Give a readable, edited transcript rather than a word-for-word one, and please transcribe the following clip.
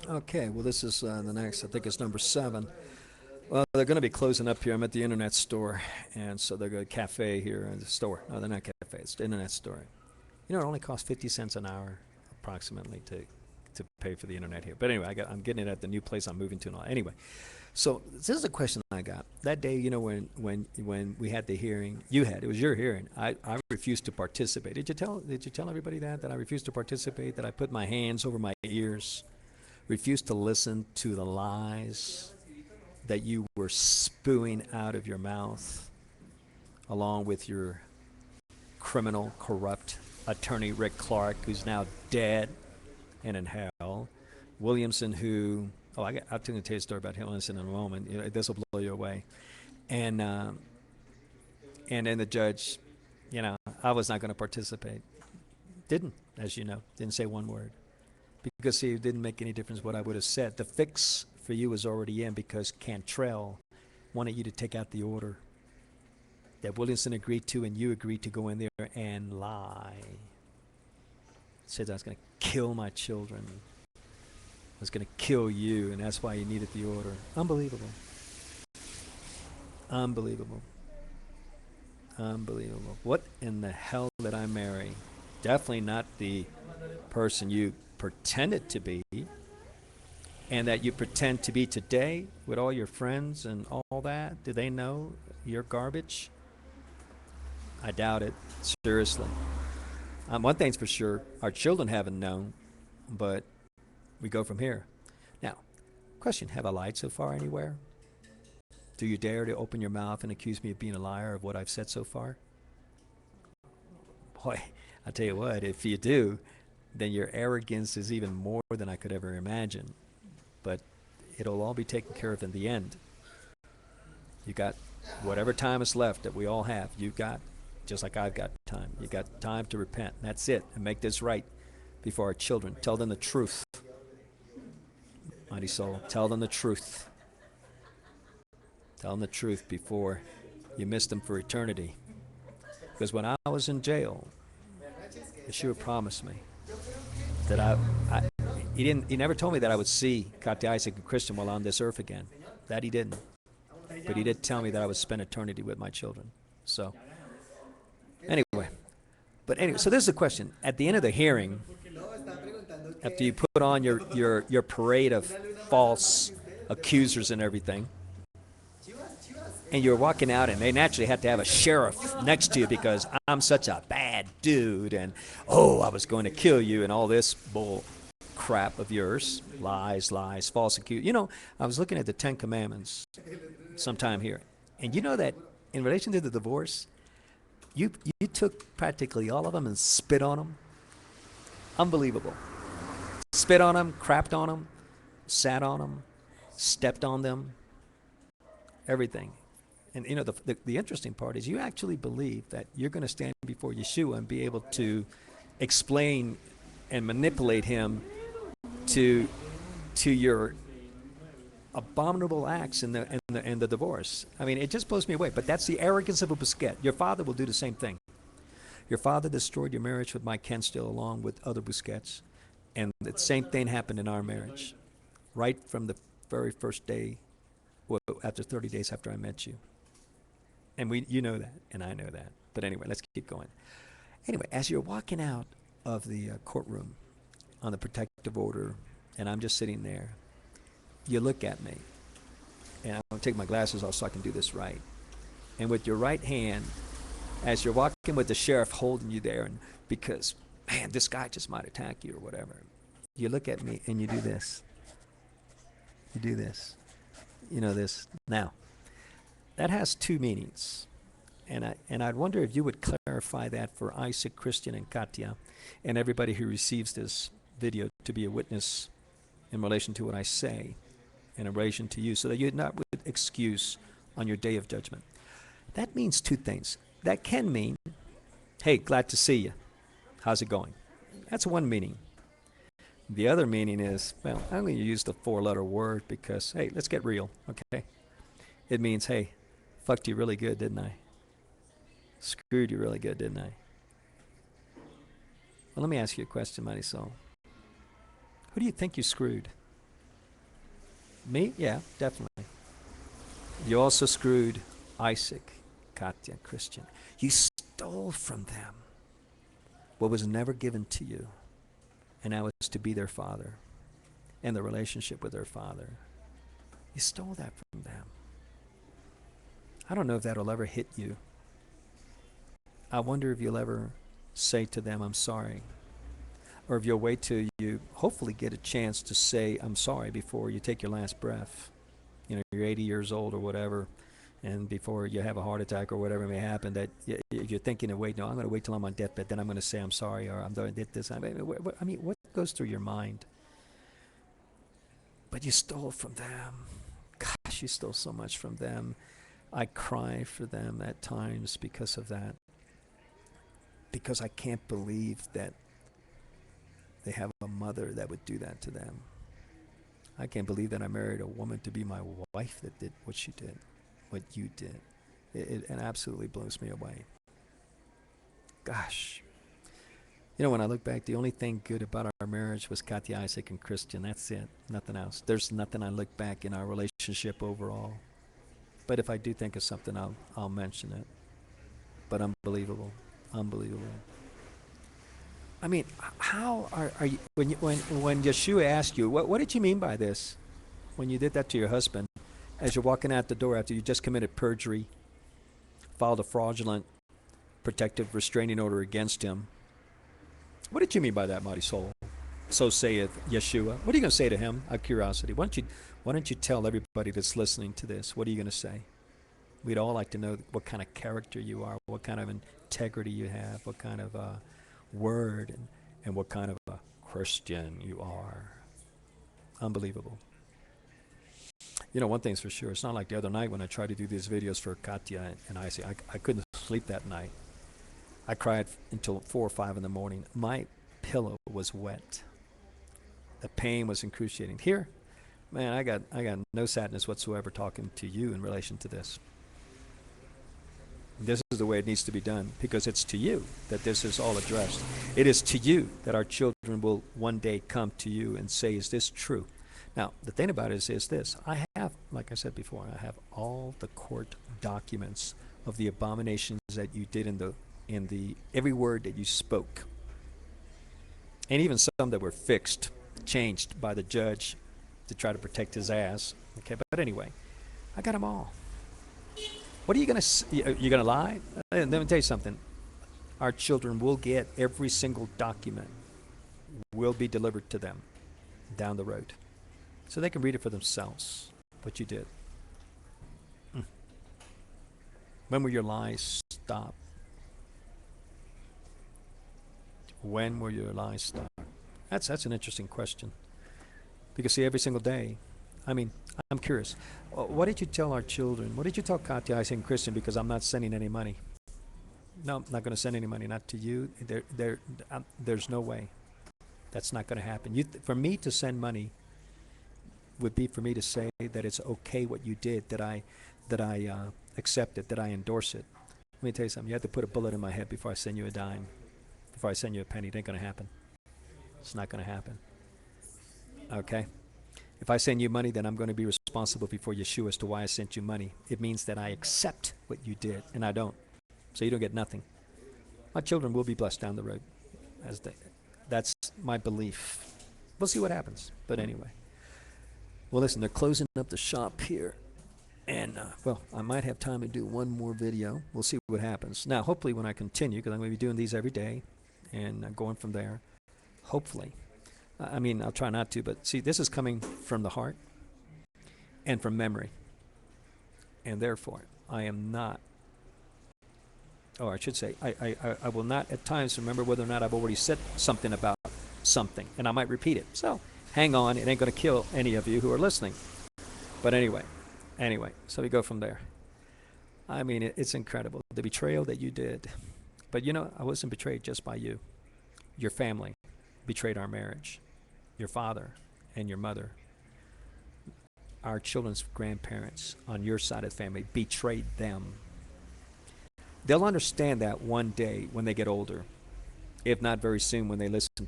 Okay, well, this is the next. I think it's number 7. Well, they're going to be closing up here. I'm at the internet store, and so they're going to cafe here in the store. No, they're not cafe. It's the internet store. You know, it only costs 50 cents an hour, approximately, to pay for the internet here. But anyway, I'm getting it at the new place I'm moving to now. Anyway, so this is a question I got that day. You know, when we had the hearing, it was your hearing. I refused to participate. Did you tell everybody that I refused to participate? That I put my hands over my ears, refused to listen to the lies that you were spewing out of your mouth, along with your criminal, corrupt attorney Rick Clark, who's now dead and in hell. Williamson, who I'll tell you a story about Williamson in a moment. This will blow you away. And and then the judge, I was not going to participate. Didn't, as you know, didn't say one word because see, it didn't make any difference what I would have said. The fix for you was already in because Cantrell wanted you to take out the order that Williamson agreed to, and you agreed to go in there and lie. Said I was going to kill my children. I was going to kill you, and that's why you needed the order. Unbelievable. Unbelievable. Unbelievable. What in the hell did I marry? Definitely not the person you pretended to be, and that you pretend to be today with all your friends and all that. Do they know you're garbage? I doubt it. Seriously. One thing's for sure, our children haven't known, but we go from here. Now, question, have I lied so far anywhere? Do you dare to open your mouth and accuse me of being a liar of what I've said so far? Boy, I tell you what, if you do, then your arrogance is even more than I could ever imagine. But it'll all be taken care of in the end. You got whatever time is left that we all have. You've got, just like I've got time. You got time to repent. That's it, and make this right before our children. Tell them the truth. Mighty soul, tell them the truth. Tell them the truth before you miss them for eternity. Because when I was in jail, Yeshua promised me that he never told me that I would see Katya, Isaac, and Christian while on this earth again. That he didn't. But he did tell me that I would spend eternity with my children. So, anyway. So this is the question. At the end of the hearing, after you put on your parade of false accusers and everything, and you're walking out, and they naturally had to have a sheriff next to you because I'm such a bad dude, and I was going to kill you, and all this bull crap of yours, lies, false accuse. I was looking at the 10 Commandments sometime here, and you know that in relation to the divorce, you took practically all of them and spit on them. Unbelievable. Spit on them, crapped on them, sat on them, stepped on them, everything. And the interesting part is you actually believe that you're going to stand before Yeshua and be able to explain and manipulate him to your abominable acts in the divorce. I mean, it just blows me away. But that's the arrogance of a Busquets. Your father will do the same thing. Your father destroyed your marriage with Mike Kenstill along with other Busquets, and the same thing happened in our marriage, right from the very first day, after 30 days after I met you. And you know that, and I know that. But anyway, let's keep going. Anyway, as you're walking out of the courtroom on the protective order, and I'm just sitting there, you look at me, and I'm going to take my glasses off so I can do this right. And with your right hand, as you're walking with the sheriff holding you there, and because, man, this guy just might attack you or whatever, you look at me and you do this. You do this. You know this. Now, that has two meanings. And I'd wonder if you would clarify that for Isaac, Christian, and Katya, and everybody who receives this video to be a witness in relation to what I say and in relation to you, so that you're not with excuse on your day of judgment. That means two things. That can mean, hey, glad to see you. How's it going? That's one meaning. The other meaning is, well, I'm going to use the 4-letter word because, hey, let's get real, okay? It means, hey, fucked you really good, didn't I? Screwed you really good, didn't I? Well, let me ask you a question, Marisol. Who do you think you screwed? Me? Yeah, definitely. You also screwed Isaac, Katya, Christian. You stole from them what was never given to you, and that was to be their father and the relationship with their father. You stole that from them. I don't know if that'll ever hit you. I wonder if you'll ever say to them, I'm sorry. Or if you'll wait till you hopefully get a chance to say, I'm sorry before you take your last breath. You know, you're 80 years old or whatever, and before you have a heart attack or whatever may happen, that you're thinking of, wait, no, I'm going to wait till I'm on deathbed, then I'm going to say I'm sorry, or I'm going to do this. I mean, what goes through your mind? But you stole from them. Gosh, you stole so much from them. I cry for them at times because of that. Because I can't believe that they have a mother that would do that to them. I can't believe that I married a woman to be my wife that did what she did, what you did. It absolutely blows me away. Gosh. You know, when I look back, the only thing good about our marriage was Katya, Isaac, and Christian. That's it. Nothing else. There's nothing I look back in our relationship overall. But if I do think of something, I'll mention it. But unbelievable. Unbelievable. I mean, how are you when Yeshua asked you, what did you mean by this? When you did that to your husband, as you're walking out the door after you just committed perjury, filed a fraudulent protective restraining order against him. What did you mean by that, Marisol? So saith Yeshua. What are you going to say to him? Out of curiosity. Why don't you tell everybody that's listening to this? What are you going to say? We'd all like to know what kind of character you are, what kind of integrity you have, what kind of word, and what kind of a Christian you are. Unbelievable. You know, one thing's for sure. It's not like the other night when I tried to do these videos for Katya and Isaac. I couldn't sleep that night. I cried until 4 or 5 in the morning. My pillow was wet. The pain was excruciating. Here, man, I got no sadness whatsoever talking to you in relation to this. This is the way it needs to be done, because it's to you that this is all addressed. It is to you that our children will one day come to you and say, is this true? Now, the thing about it is this. I have, like I said before, I have all the court documents of the abominations that you did in the every word that you spoke. And even some that were fixed, changed by the judge to try to protect his ass. Okay, but anyway, I got them all. What are you going to, you're going to lie? Let me tell you something. Our children will get every single document will be delivered to them down the road, so they can read it for themselves, what you did. When will your lies stop? When will your lies stop? That's an interesting question. Because see, every single day, I mean, I'm curious. What did you tell our children? What did you tell Katya, Isaac, and Christian? Because I'm not sending any money. No, I'm not going to send any money. Not to you. There's no way. That's not going to happen. For me to send money would be for me to say that it's okay what you did, that I accept it, that I endorse it. Let me tell you something. You have to put a bullet in my head before I send you a dime. Before I send you a penny. It ain't going to happen. It's not going to happen. Okay? If I send you money, then I'm going to be responsible before Yeshua as to why I sent you money. It means that I accept what you did, and I don't. So you don't get nothing. My children will be blessed down the road. That's my belief. We'll see what happens. But anyway. Well, listen, they're closing up the shop here. And, well, I might have time to do one more video. We'll see what happens. Now, hopefully when I continue, because I'm going to be doing these every day and going from there, hopefully. I mean, I'll try not to, but see, this is coming from the heart and from memory. And therefore, I am not, or I should say, I will not at times remember whether or not I've already said something about something, and I might repeat it. So hang on, it ain't going to kill any of you who are listening. But anyway, so we go from there. I mean, it's incredible, the betrayal that you did. But you know, I wasn't betrayed just by you. Your family betrayed our marriage. Your father and your mother, our children's grandparents on your side of the family betrayed them. They'll understand that one day when they get older, if not very soon when they listen to